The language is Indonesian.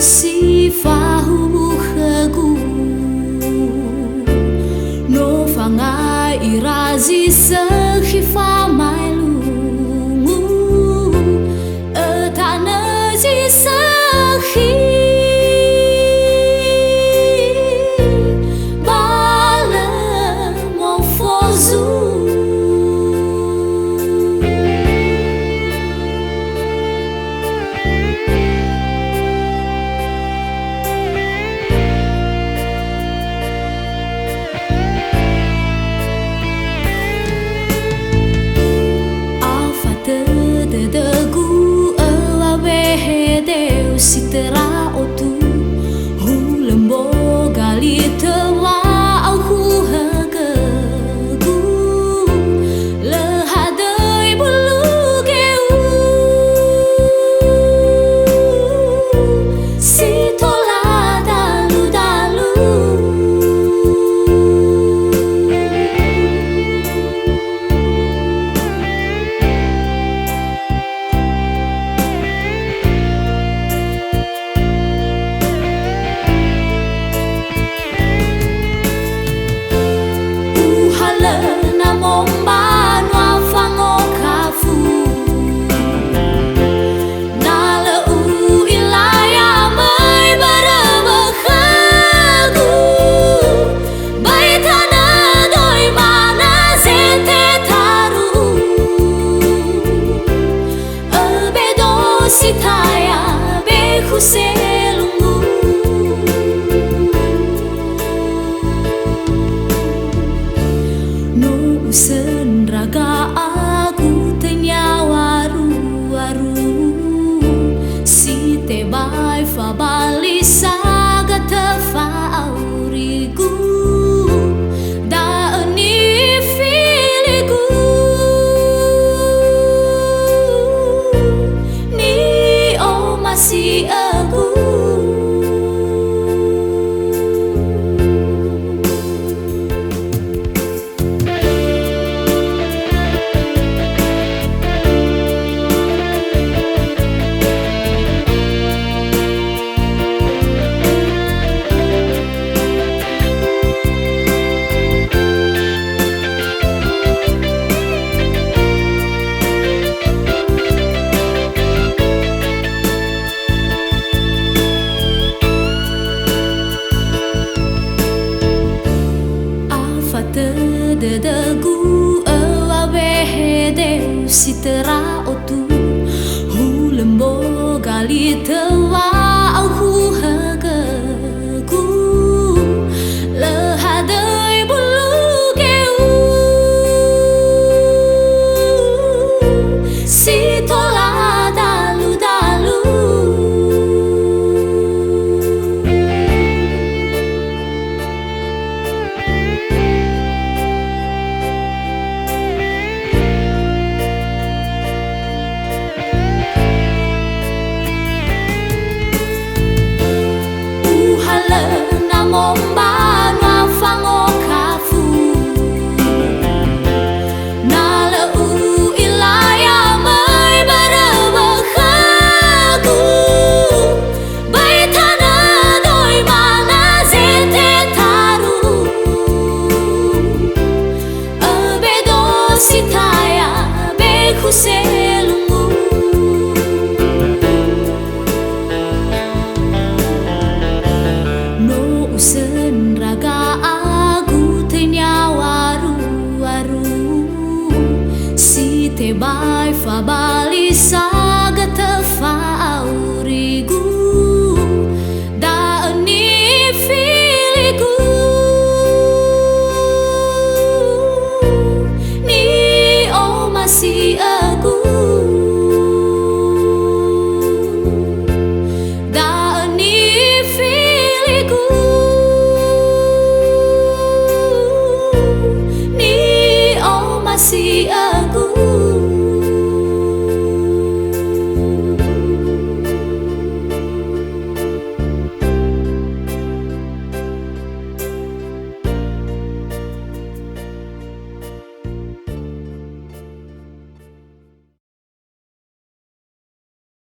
si fa hu khegu no fa ngai irazi se khi fa mai lu ta na ji se khi si terá otu hu lembo gali tewa au hu hagagu le hadai bulu geu si tola dalu dalu sitaya be khuselungu no usen raga aku tenyawaru waru si te bai fa balisa gata fa aurigu da ni filigu si aku dedagu awabe hedeu si terá otu hu lembo gali tewa au hu hagagu le hadai bulu geu si tola dalu dalu momba na fango kafu na le u ilaya mai baraba khagu bai thana doi mana zete taru abedo sitaya be khuselungu usen raga aku tenyawaru waru si te bai fa balisa gata fa aurigu da ni filigu ni o masih aku